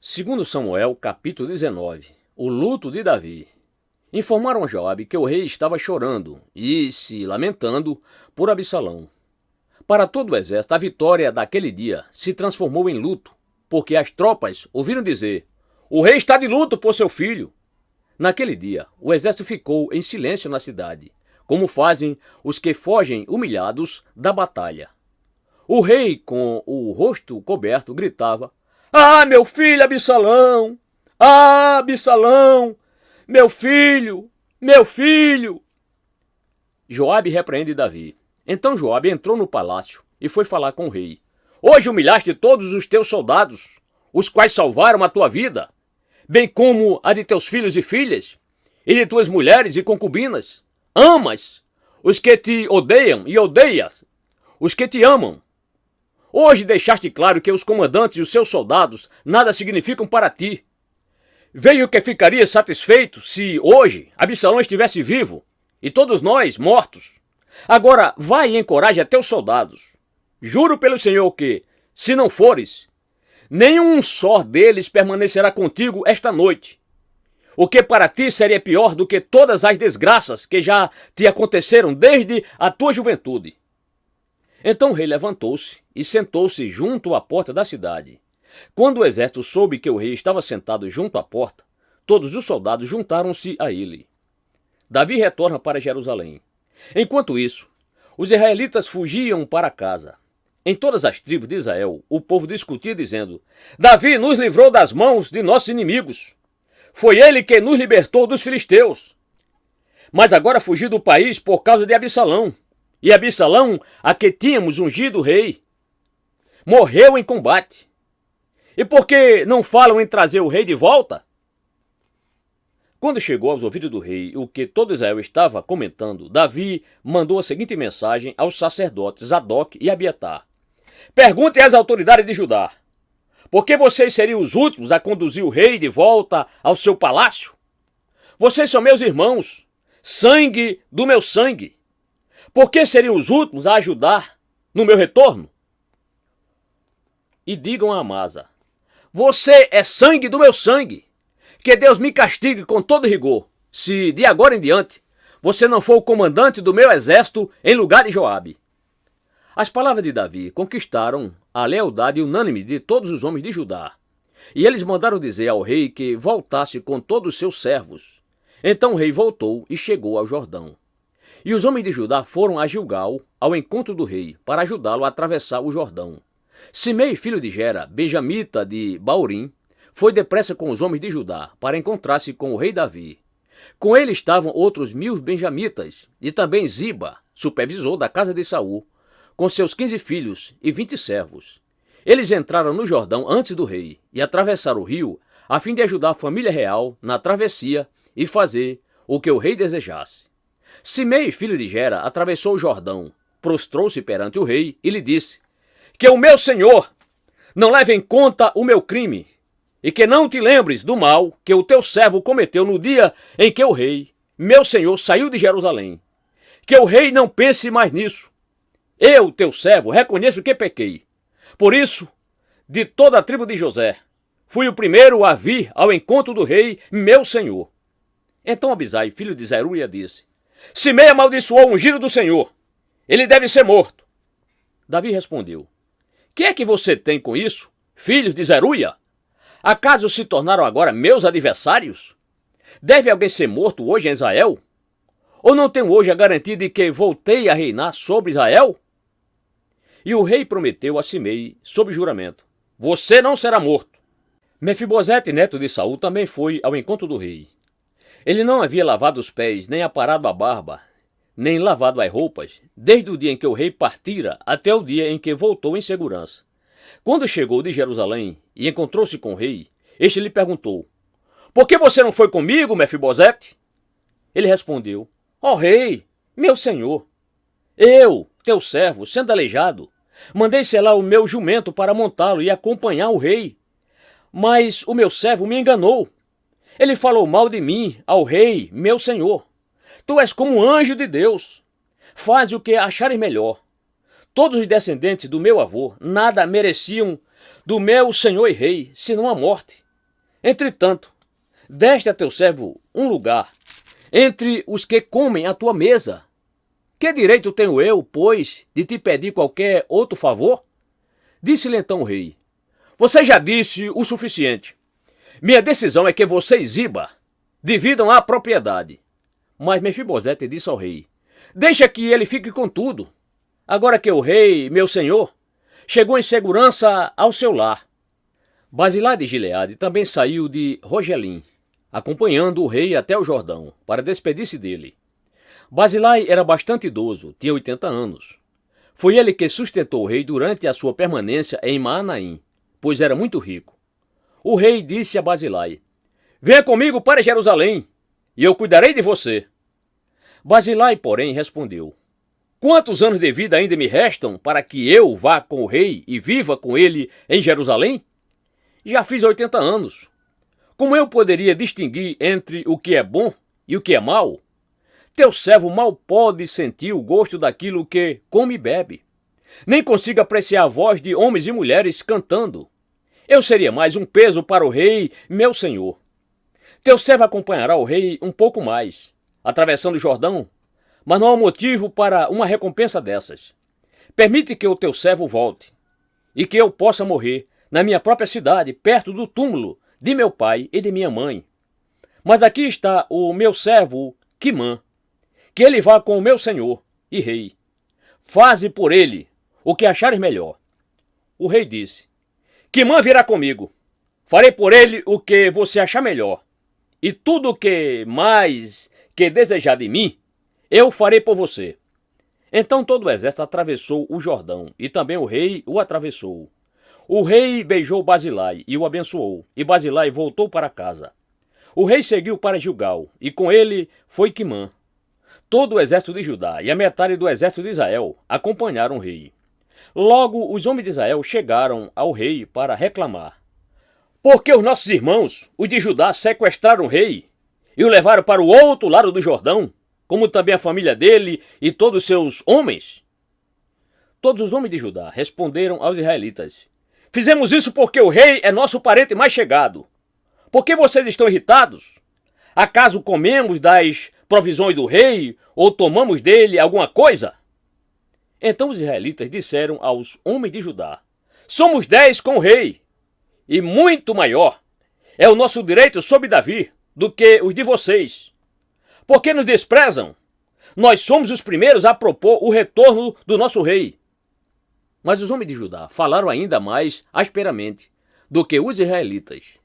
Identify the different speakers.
Speaker 1: Segundo Samuel, capítulo 19, o luto de Davi. Informaram a Joabe que o rei estava chorando e se lamentando por Absalão. Para todo o exército, a vitória daquele dia se transformou em luto, porque as tropas ouviram dizer: "O rei está de luto por seu filho." Naquele dia, o exército ficou em silêncio na cidade, como fazem os que fogem humilhados da batalha. O rei, com o rosto coberto, gritava: "Ah, meu filho Absalão! Ah, Absalão! Meu filho! Meu filho!" Joabe repreende Davi. Então Joabe entrou no palácio e foi falar com o rei. "Hoje humilhaste todos os teus soldados, os quais salvaram a tua vida, bem como a de teus filhos e filhas, e de tuas mulheres e concubinas. Amas os que te odeiam e odeias os que te amam. Hoje deixaste claro que os comandantes e os seus soldados nada significam para ti. Vejo que ficaria satisfeito se hoje Absalão estivesse vivo e todos nós mortos. Agora vai e encoraje a teus soldados. Juro pelo Senhor que, se não fores, nenhum só deles permanecerá contigo esta noite. O que para ti seria pior do que todas as desgraças que já te aconteceram desde a tua juventude." Então o rei levantou-se e sentou-se junto à porta da cidade. Quando o exército soube que o rei estava sentado junto à porta, todos os soldados juntaram-se a ele. Davi retorna para Jerusalém. Enquanto isso, os israelitas fugiam para casa. Em todas as tribos de Israel, o povo discutia dizendo: "Davi nos livrou das mãos de nossos inimigos. Foi ele que nos libertou dos filisteus. Mas agora fugiu do país por causa de Absalão. E Absalão, a que tínhamos ungido rei, morreu em combate. E por que não falam em trazer o rei de volta?" Quando chegou aos ouvidos do rei o que todo Israel estava comentando, Davi mandou a seguinte mensagem aos sacerdotes Zadok e Abiatar: "Perguntem às autoridades de Judá, por que vocês seriam os últimos a conduzir o rei de volta ao seu palácio? Vocês são meus irmãos, sangue do meu sangue. Por que seriam os últimos a ajudar no meu retorno? E digam a Amasa: você é sangue do meu sangue. Que Deus me castigue com todo rigor, se de agora em diante você não for o comandante do meu exército em lugar de Joabe." As palavras de Davi conquistaram a lealdade unânime de todos os homens de Judá. E eles mandaram dizer ao rei que voltasse com todos os seus servos. Então o rei voltou e chegou ao Jordão. E os homens de Judá foram a Gilgal, ao encontro do rei, para ajudá-lo a atravessar o Jordão. Simei, filho de Gera, benjamita de Baurim, foi depressa com os homens de Judá para encontrar-se com o rei Davi. Com ele estavam outros 1000 benjamitas e também Ziba, supervisor da casa de Saul, com seus 15 filhos e 20 servos. Eles entraram no Jordão antes do rei e atravessaram o rio a fim de ajudar a família real na travessia e fazer o que o rei desejasse. Simei, filho de Gera, atravessou o Jordão, prostrou-se perante o rei e lhe disse: "Que o meu senhor não leve em conta o meu crime, e que não te lembres do mal que o teu servo cometeu no dia em que o rei, meu senhor, saiu de Jerusalém. Que o rei não pense mais nisso. Eu, teu servo, reconheço que pequei. Por isso, de toda a tribo de José, fui o primeiro a vir ao encontro do rei, meu senhor." Então Abisai, filho de Zeruia, disse: "Simei amaldiçoou o ungido do Senhor. Ele deve ser morto." Davi respondeu: "Que é que você tem com isso, filhos de Zeruia? Acaso se tornaram agora meus adversários? Deve alguém ser morto hoje em Israel? Ou não tenho hoje a garantia de que voltei a reinar sobre Israel?" E o rei prometeu a Simei, sob juramento: "Você não será morto." Mefibosete, neto de Saul, também foi ao encontro do rei. Ele não havia lavado os pés, nem aparado a barba, nem lavado as roupas, desde o dia em que o rei partira até o dia em que voltou em segurança. Quando chegou de Jerusalém e encontrou-se com o rei, este lhe perguntou: "Por que você não foi comigo, Mefibosete?" Ele respondeu: "Ó rei, meu senhor, eu, teu servo, sendo aleijado, mandei selar o meu jumento para montá-lo e acompanhar o rei. Mas o meu servo me enganou. Ele falou mal de mim ao rei, meu senhor. Tu és como um anjo de Deus. Faz o que achares melhor. Todos os descendentes do meu avô nada mereciam do meu senhor e rei, senão a morte. Entretanto, deste a teu servo um lugar entre os que comem à tua mesa. Que direito tenho eu, pois, de te pedir qualquer outro favor? Disse-lhe então o rei: Você já disse o suficiente. Minha decisão é que você e Ziba dividam a propriedade. Mas Mefibosete disse ao rei: Deixa que ele fique com tudo. Agora que o rei, meu senhor, chegou em segurança ao seu lar. Basilai de Gileade também saiu de Rogelim, acompanhando o rei até o Jordão, para despedir-se dele. Basilai era bastante idoso, tinha 80 anos. Foi ele que sustentou o rei durante a sua permanência em Maanaim, pois era muito rico. O rei disse a Basilai: Venha comigo para Jerusalém, e eu cuidarei de você. Basilai, porém, respondeu: Quantos anos de vida ainda me restam para que eu vá com o rei e viva com ele em Jerusalém? Já fiz 80 anos. Como eu poderia distinguir entre o que é bom e o que é mal? Teu servo mal pode sentir o gosto daquilo que come e bebe. Nem consigo apreciar a voz de homens e mulheres cantando. Eu seria mais um peso para o rei, meu senhor. Teu servo acompanhará o rei um pouco mais, atravessando o Jordão, mas não há motivo para uma recompensa dessas. Permite que o teu servo volte, e que eu possa morrer na minha própria cidade, perto do túmulo de meu pai e de minha mãe. Mas aqui está o meu servo Quimã, que ele vá com o meu senhor e rei. Faze por ele o que achares melhor. O rei disse: Quimã virá comigo. Farei por ele o que você achar melhor. E tudo o que mais que desejar de mim, eu farei por você. Então todo o exército atravessou o Jordão, e também o rei o atravessou. O rei beijou Basilai e o abençoou, e Basilai voltou para casa. O rei seguiu para Gilgal, e com ele foi Quimã. Todo o exército de Judá e a metade do exército de Israel acompanharam o rei. Logo os homens de Israel chegaram ao rei para reclamar: Porque os nossos irmãos, os de Judá, sequestraram o rei e o levaram para o outro lado do Jordão, como também a família dele e todos os seus homens? Todos os homens de Judá responderam aos israelitas: Fizemos isso porque o rei é nosso parente mais chegado. Por que vocês estão irritados? Acaso comemos das provisões do rei ou tomamos dele alguma coisa? Então os israelitas disseram aos homens de Judá: Somos 10 com o rei, e muito maior é o nosso direito sobre Davi do que os de vocês. Por que nos desprezam? Nós somos os primeiros a propor o retorno do nosso rei. Mas os homens de Judá falaram ainda mais asperamente do que os israelitas.